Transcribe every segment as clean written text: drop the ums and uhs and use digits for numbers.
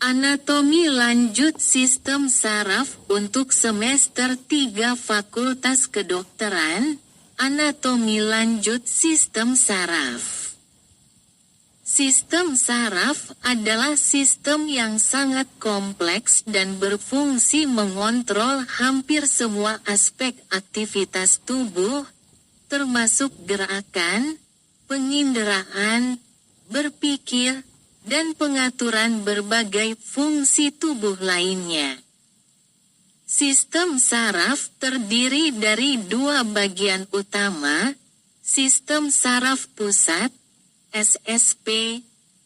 Anatomi lanjut sistem saraf untuk semester 3 Fakultas Kedokteran, anatomi lanjut sistem saraf. Sistem saraf adalah sistem yang sangat kompleks dan berfungsi mengontrol hampir semua aspek aktivitas tubuh, termasuk gerakan, penginderaan, berpikir, dan pengaturan berbagai fungsi tubuh lainnya. Sistem saraf terdiri dari dua bagian utama, sistem saraf pusat, SSP,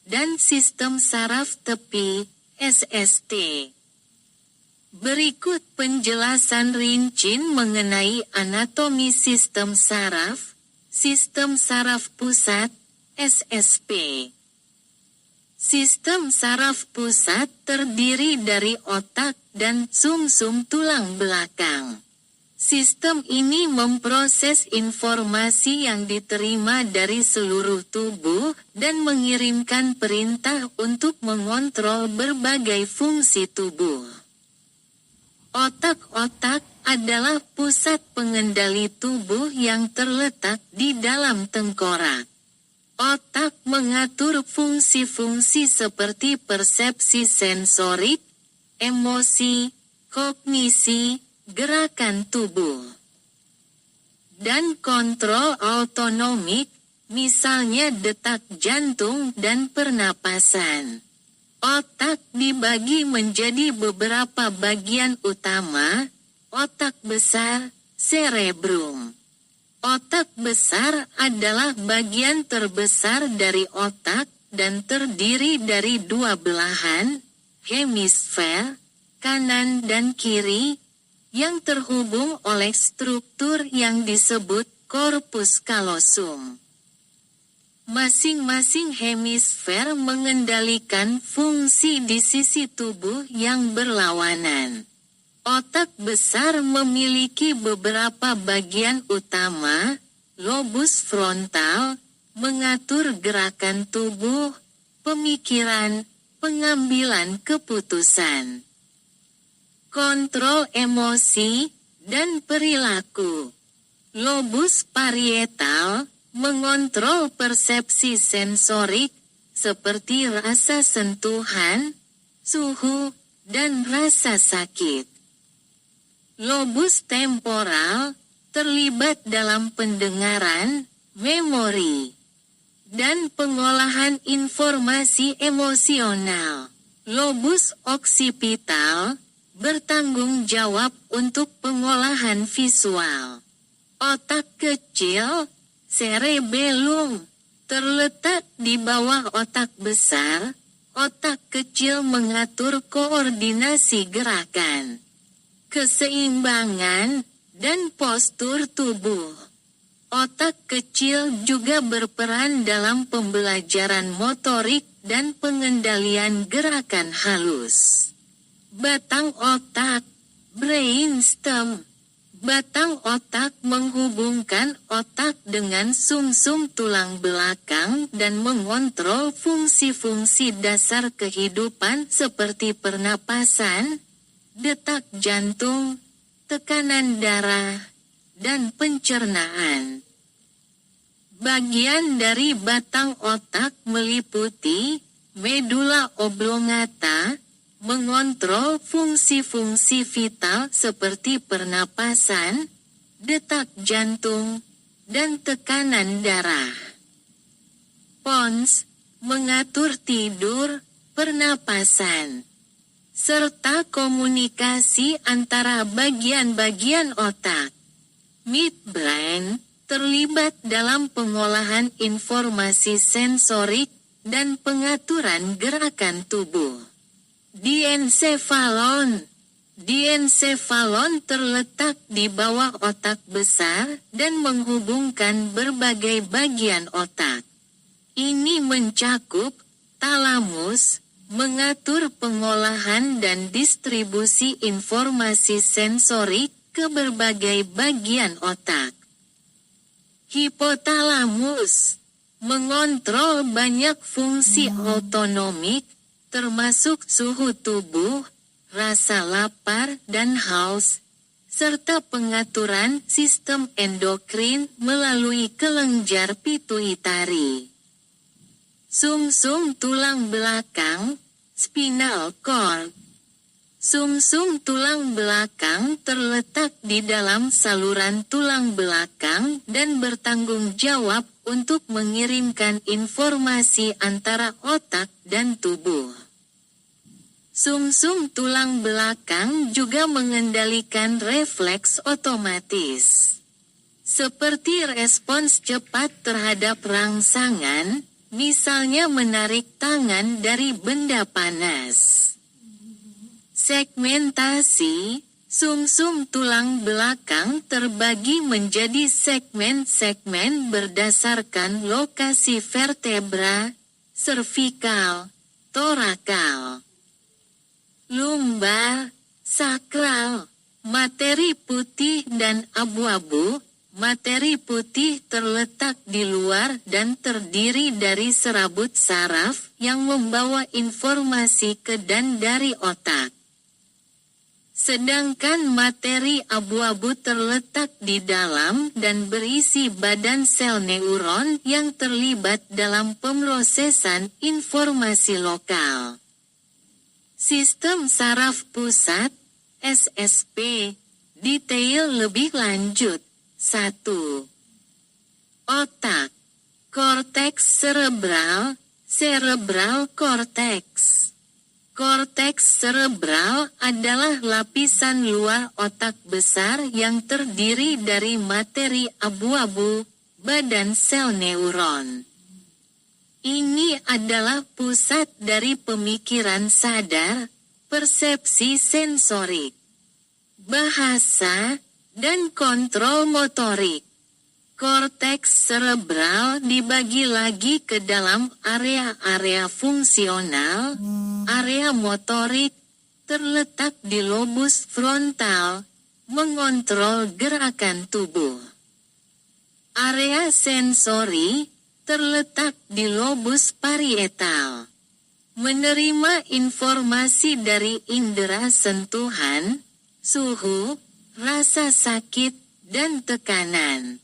dan sistem saraf tepi, SST. Berikut penjelasan rinci mengenai anatomi sistem saraf pusat, SSP. Sistem saraf pusat terdiri dari otak dan sumsum tulang belakang. Sistem ini memproses informasi yang diterima dari seluruh tubuh dan mengirimkan perintah untuk mengontrol berbagai fungsi tubuh. Otak-otak adalah pusat pengendali tubuh yang terletak di dalam tengkorak. Otak mengatur fungsi-fungsi seperti persepsi sensorik, emosi, kognisi, gerakan tubuh, dan kontrol autonomik, misalnya detak jantung dan pernapasan. Otak dibagi menjadi beberapa bagian utama, otak besar, cerebrum. Otak besar adalah bagian terbesar dari otak dan terdiri dari dua belahan, hemisfer, kanan dan kiri, yang terhubung oleh struktur yang disebut corpus callosum. Masing-masing hemisfer mengendalikan fungsi di sisi tubuh yang berlawanan. Otak besar memiliki beberapa bagian utama, lobus frontal, mengatur gerakan tubuh, pemikiran, pengambilan keputusan, kontrol emosi, dan perilaku. Lobus parietal, mengontrol persepsi sensorik, seperti rasa sentuhan, suhu, dan rasa sakit. Lobus temporal, terlibat dalam pendengaran, memori, dan pengolahan informasi emosional. Lobus occipital, bertanggung jawab untuk pengolahan visual. Otak kecil, cerebellum, terletak di bawah otak besar. Otak kecil mengatur koordinasi gerakan, keseimbangan, dan postur tubuh. Otak kecil juga berperan dalam pembelajaran motorik dan pengendalian gerakan halus. Batang otak, brainstem. Batang otak menghubungkan otak dengan sumsum tulang belakang dan mengontrol fungsi-fungsi dasar kehidupan seperti pernapasan, detak jantung, tekanan darah, dan pencernaan. Bagian dari batang otak meliputi medula oblongata, mengontrol fungsi-fungsi vital seperti pernapasan, detak jantung, dan tekanan darah. Pons, mengatur tidur, pernapasan, serta komunikasi antara bagian-bagian otak. Midbrain, terlibat dalam pengolahan informasi sensorik dan pengaturan gerakan tubuh. Diencephalon. Diencephalon terletak di bawah otak besar dan menghubungkan berbagai bagian otak. Ini mencakup talamus, mengatur pengolahan dan distribusi informasi sensorik ke berbagai bagian otak. Hipotalamus, mengontrol banyak fungsi autonomik, termasuk suhu tubuh, rasa lapar dan haus, serta pengaturan sistem endokrin melalui kelenjar pituitari. Sumsum tulang belakang, spinal cord. Sumsum tulang belakang terletak di dalam saluran tulang belakang dan bertanggung jawab untuk mengirimkan informasi antara otak dan tubuh. Sumsum tulang belakang juga mengendalikan refleks otomatis, seperti respons cepat terhadap rangsangan, misalnya menarik tangan dari benda panas. Segmentasi, sumsum tulang belakang terbagi menjadi segmen-segmen berdasarkan lokasi vertebra, servikal, torakal, lumbar, sakral, materi putih dan abu-abu. Materi putih terletak di luar dan terdiri dari serabut saraf yang membawa informasi ke dan dari otak. Sedangkan materi abu-abu terletak di dalam dan berisi badan sel neuron yang terlibat dalam pemrosesan informasi lokal. Sistem saraf pusat, SSP, detail lebih lanjut. 1. Otak, korteks cerebral, cerebral cortex. Korteks cerebral adalah lapisan luar otak besar yang terdiri dari materi abu-abu, badan sel neuron. Ini adalah pusat dari pemikiran sadar, persepsi sensorik, bahasa, dan kontrol motorik. Korteks cerebral dibagi lagi ke dalam area-area fungsional. Area motorik terletak di lobus frontal, mengontrol gerakan tubuh. Area sensori terletak di lobus parietal, menerima informasi dari indera sentuhan, suhu, rasa sakit, dan tekanan.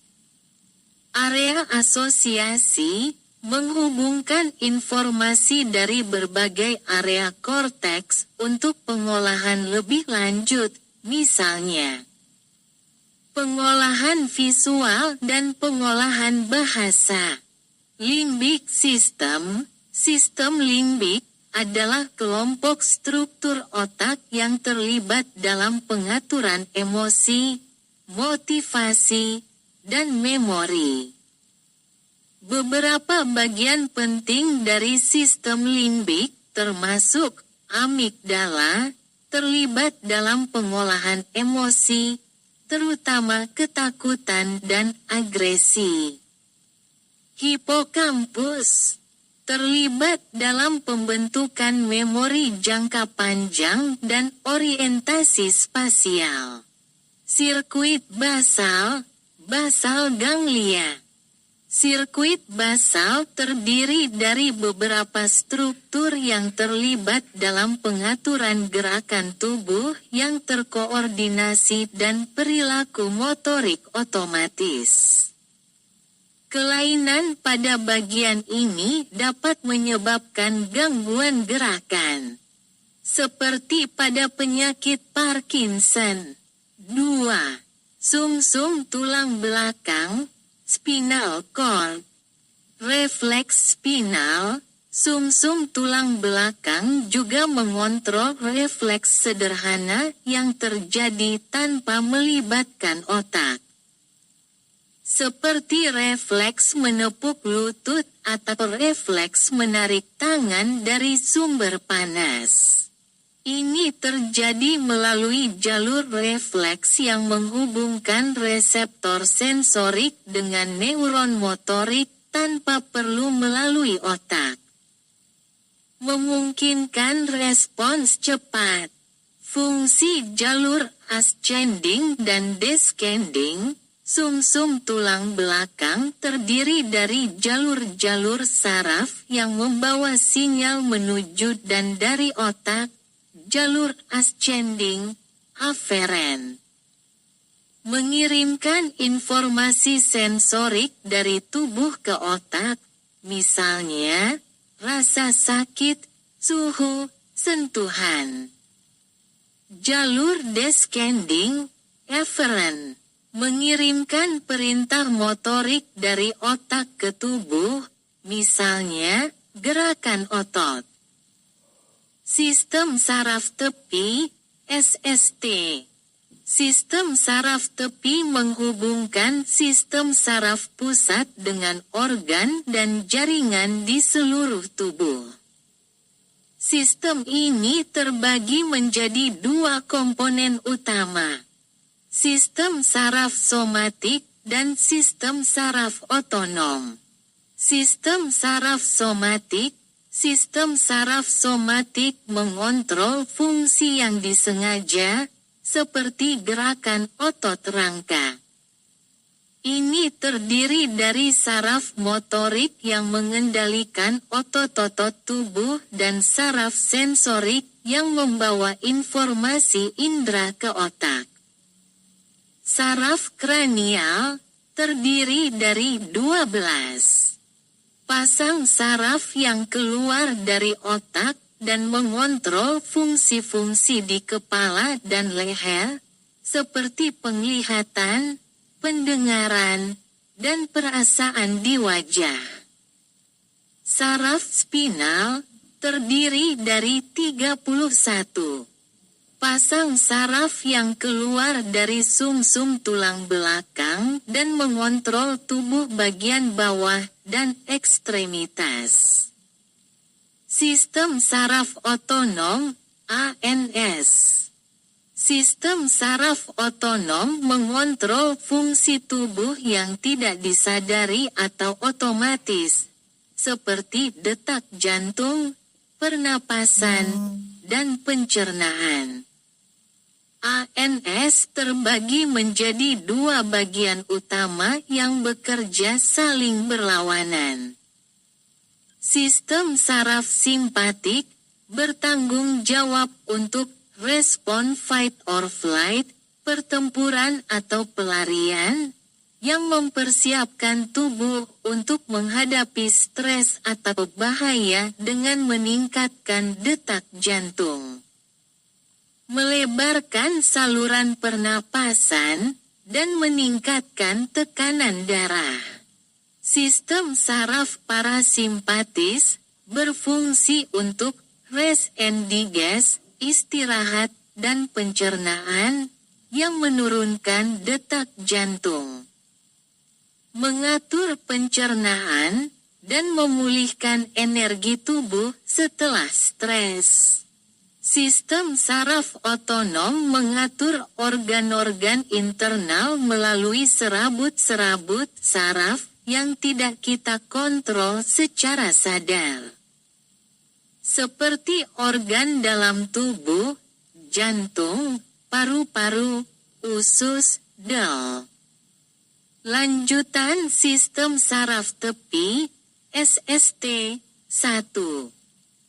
Area asosiasi menghubungkan informasi dari berbagai area korteks untuk pengolahan lebih lanjut, misalnya pengolahan visual dan pengolahan bahasa. Limbic system, sistem limbik, adalah kelompok struktur otak yang terlibat dalam pengaturan emosi, motivasi, dan memori. Beberapa bagian penting dari sistem limbik, termasuk amigdala, terlibat dalam pengolahan emosi, terutama ketakutan dan agresi. Hipokampus terlibat dalam pembentukan memori jangka panjang dan orientasi spasial. Sirkuit basal, basal ganglia. Sirkuit basal terdiri dari beberapa struktur yang terlibat dalam pengaturan gerakan tubuh yang terkoordinasi dan perilaku motorik otomatis. Kelainan pada bagian ini dapat menyebabkan gangguan gerakan, seperti pada penyakit Parkinson. 2. Sumsum tulang belakang, spinal cord. Refleks spinal, sumsum tulang belakang juga mengontrol refleks sederhana yang terjadi tanpa melibatkan otak. Seperti refleks menepuk lutut atau refleks menarik tangan dari sumber panas. Ini terjadi melalui jalur refleks yang menghubungkan reseptor sensorik dengan neuron motorik tanpa perlu melalui otak. Memungkinkan respons cepat. Fungsi jalur ascending dan descending, Sumsum tulang belakang terdiri dari jalur-jalur saraf yang membawa sinyal menuju dan dari otak, jalur ascending, afferent. Mengirimkan informasi sensorik dari tubuh ke otak, misalnya, rasa sakit, suhu, sentuhan. Jalur descending, efferent, mengirimkan perintah motorik dari otak ke tubuh, misalnya, gerakan otot. Sistem saraf tepi, SST. Sistem saraf tepi menghubungkan sistem saraf pusat dengan organ dan jaringan di seluruh tubuh. Sistem ini terbagi menjadi dua komponen utama. Sistem saraf somatik dan sistem saraf otonom. Sistem saraf somatik mengontrol fungsi yang disengaja, seperti gerakan otot rangka. Ini terdiri dari saraf motorik yang mengendalikan otot-otot tubuh dan saraf sensorik yang membawa informasi indera ke otak. Saraf kranial terdiri dari 12 pasang saraf yang keluar dari otak dan mengontrol fungsi-fungsi di kepala dan leher, seperti penglihatan, pendengaran, dan perasaan di wajah. Saraf spinal terdiri dari 31 pasang saraf yang keluar dari sumsum tulang belakang dan mengontrol tubuh bagian bawah dan ekstremitas. Sistem saraf otonom, ANS. Sistem saraf otonom mengontrol fungsi tubuh yang tidak disadari atau otomatis, seperti detak jantung, pernapasan, dan pencernaan. ANS terbagi menjadi dua bagian utama yang bekerja saling berlawanan. Sistem saraf simpatik bertanggung jawab untuk respon fight or flight, pertempuran atau pelarian, yang mempersiapkan tubuh untuk menghadapi stres atau bahaya dengan meningkatkan detak jantung, melebarkan saluran pernapasan, dan meningkatkan tekanan darah. Sistem saraf parasimpatis berfungsi untuk rest and digest, istirahat, dan pencernaan, yang menurunkan detak jantung, mengatur pencernaan, dan memulihkan energi tubuh setelah stres. Sistem saraf otonom mengatur organ-organ internal melalui serabut-serabut saraf yang tidak kita kontrol secara sadar. Seperti organ dalam tubuh, jantung, paru-paru, usus, del. Lanjutan sistem saraf tepi, SST, 1.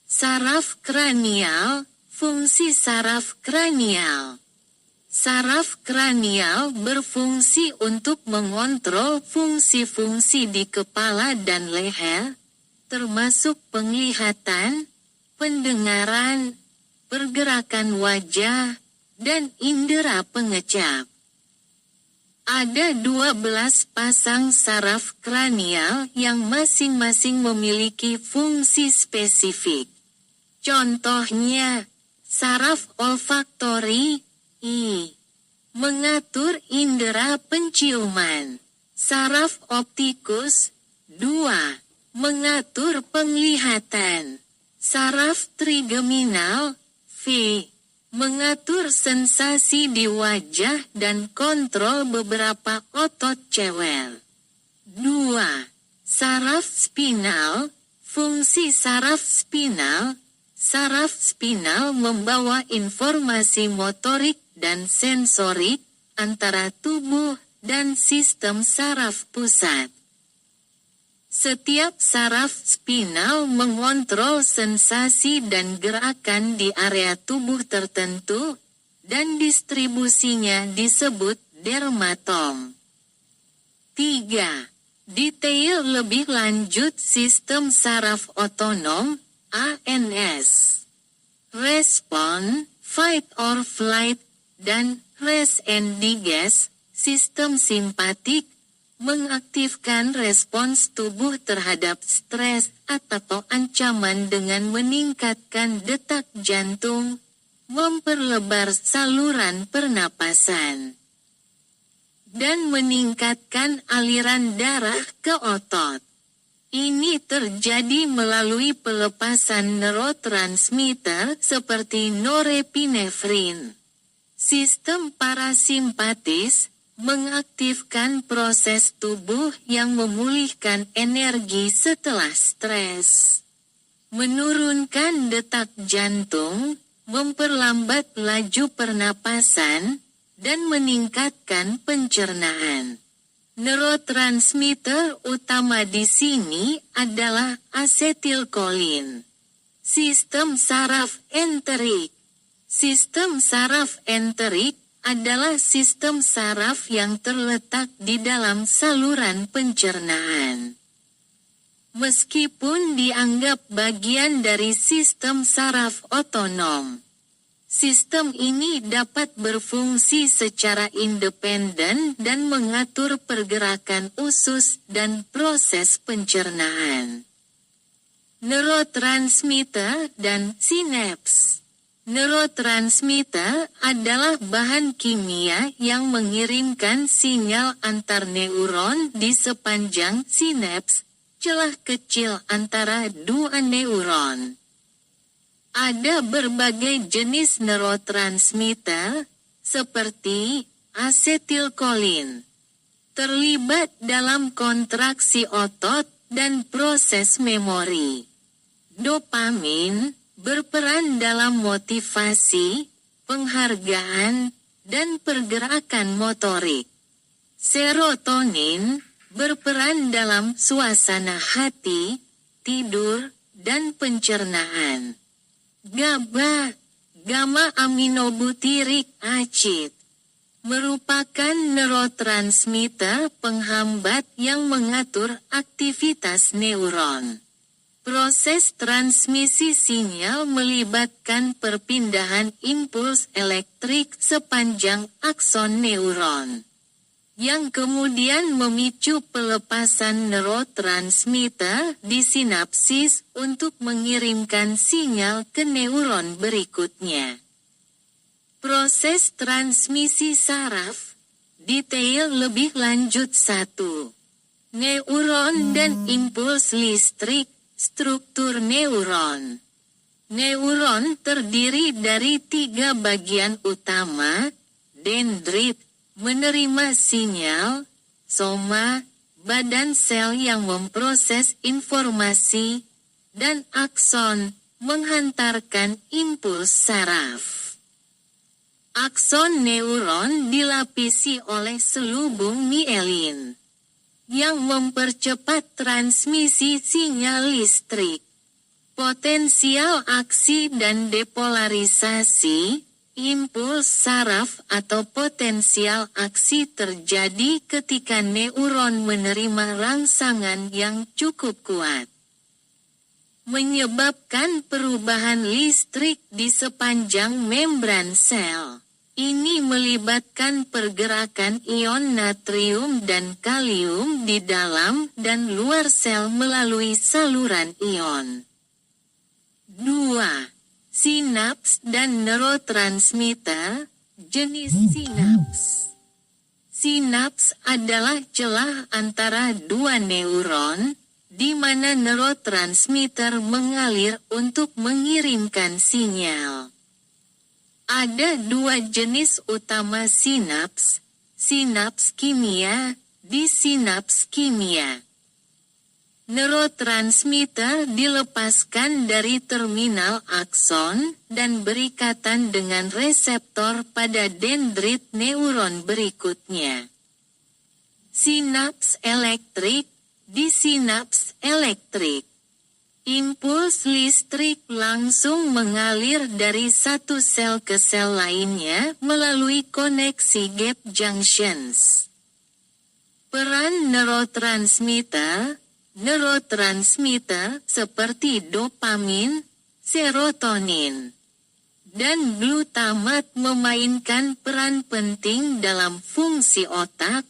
Saraf kranial, fungsi saraf kranial. Saraf kranial berfungsi untuk mengontrol fungsi-fungsi di kepala dan leher, termasuk penglihatan, pendengaran, pergerakan wajah, dan indera pengecap. Ada 12 pasang saraf kranial yang masing-masing memiliki fungsi spesifik. Contohnya, saraf olfaktori, I. Mengatur indera penciuman. Saraf optikus, 2. Mengatur penglihatan. Saraf trigeminal, V. Mengatur sensasi di wajah dan kontrol beberapa otot cewek. 2. Saraf spinal, fungsi saraf spinal. Saraf spinal membawa informasi motorik dan sensorik antara tubuh dan sistem saraf pusat. Setiap saraf spinal mengontrol sensasi dan gerakan di area tubuh tertentu, dan distribusinya disebut dermatom. 3. Detail lebih lanjut sistem saraf otonom, ANS. Respon, fight or flight, dan rest and digest, sistem simpatik, mengaktifkan respons tubuh terhadap stres atau ancaman dengan meningkatkan detak jantung, memperlebar saluran pernapasan, dan meningkatkan aliran darah ke otot. Ini terjadi melalui pelepasan neurotransmitter seperti norepinefrin. Sistem parasimpatis mengaktifkan proses tubuh yang memulihkan energi setelah stres, menurunkan detak jantung, memperlambat laju pernapasan, dan meningkatkan pencernaan. Neurotransmitter utama di sini adalah asetilkolin. Sistem saraf enterik. Sistem saraf enterik adalah sistem saraf yang terletak di dalam saluran pencernaan. Meskipun dianggap bagian dari sistem saraf otonom, sistem ini dapat berfungsi secara independen dan mengatur pergerakan usus dan proses pencernaan. Neurotransmitter dan sinaps. Neurotransmitter adalah bahan kimia yang mengirimkan sinyal antar neuron di sepanjang sinaps, celah kecil antara dua neuron. Ada berbagai jenis neurotransmitter, seperti asetilkolin, terlibat dalam kontraksi otot dan proses memori. Dopamin berperan dalam motivasi, penghargaan, dan pergerakan motorik. Serotonin berperan dalam suasana hati, tidur, dan pencernaan. GABA, gamma aminobutyric acid, merupakan neurotransmitter penghambat yang mengatur aktivitas neuron. Proses transmisi sinyal melibatkan perpindahan impuls elektrik sepanjang akson neuron, yang kemudian memicu pelepasan neurotransmitter di sinapsis untuk mengirimkan sinyal ke neuron berikutnya. Proses transmisi saraf, detail lebih lanjut 1. Neuron dan impuls listrik. Struktur neuron. Neuron terdiri dari 3 bagian utama: dendrit, menerima sinyal; soma, badan sel yang memproses informasi; dan akson, menghantarkan impuls saraf. Akson neuron dilapisi oleh selubung mielin yang mempercepat transmisi sinyal listrik. Potensial aksi dan depolarisasi, impuls saraf atau potensial aksi terjadi ketika neuron menerima rangsangan yang cukup kuat, menyebabkan perubahan listrik di sepanjang membran sel. Ini melibatkan pergerakan ion natrium dan kalium di dalam dan luar sel melalui saluran ion. 2. Sinaps dan neurotransmitter. Jenis sinaps. Sinaps adalah celah antara dua neuron, di mana neurotransmitter mengalir untuk mengirimkan sinyal. Ada 2 jenis utama sinaps, sinaps kimia, disinaps kimia. Neurotransmitter dilepaskan dari terminal akson dan berikatan dengan reseptor pada dendrit neuron berikutnya. Sinaps elektrik. Di sinaps elektrik, impuls listrik langsung mengalir dari satu sel ke sel lainnya melalui koneksi gap junctions. Peran neurotransmitter seperti dopamin, serotonin, dan glutamat memainkan peran penting dalam fungsi otak,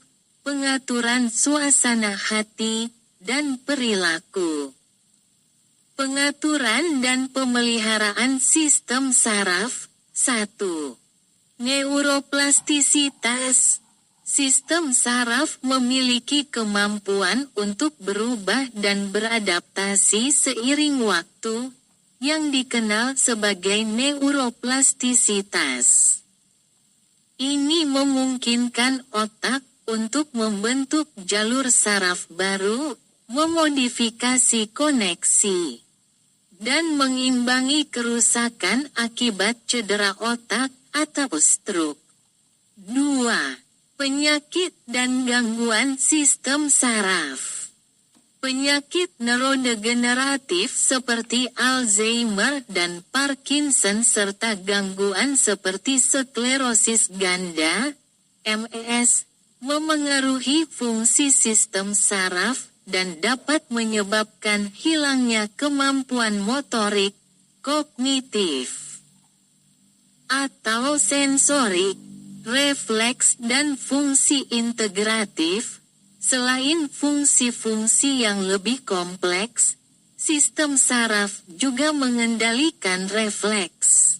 pengaturan suasana hati, dan perilaku. Pengaturan dan pemeliharaan sistem saraf. 1. Neuroplastisitas. Sistem saraf memiliki kemampuan untuk berubah dan beradaptasi seiring waktu, yang dikenal sebagai neuroplastisitas. Ini memungkinkan otak untuk membentuk jalur saraf baru, memodifikasi koneksi, dan mengimbangi kerusakan akibat cedera otak atau stroke. 2. Penyakit dan gangguan sistem saraf. Penyakit neurodegeneratif seperti Alzheimer dan Parkinson serta gangguan seperti sklerosis ganda, MS, memengaruhi fungsi sistem saraf dan dapat menyebabkan hilangnya kemampuan motorik, kognitif, atau sensorik, refleks dan fungsi integratif. Selain fungsi-fungsi yang lebih kompleks, sistem saraf juga mengendalikan refleks,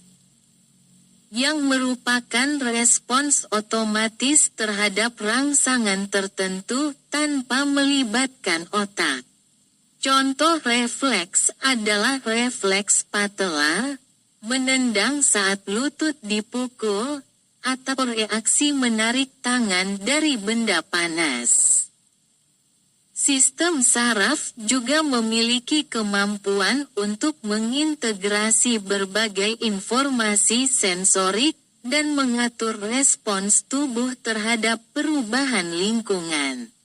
yang merupakan respons otomatis terhadap rangsangan tertentu tanpa melibatkan otak. Contoh refleks adalah refleks patella, menendang saat lutut dipukul, atau reaksi menarik tangan dari benda panas. Sistem saraf juga memiliki kemampuan untuk mengintegrasi berbagai informasi sensorik dan mengatur respons tubuh terhadap perubahan lingkungan.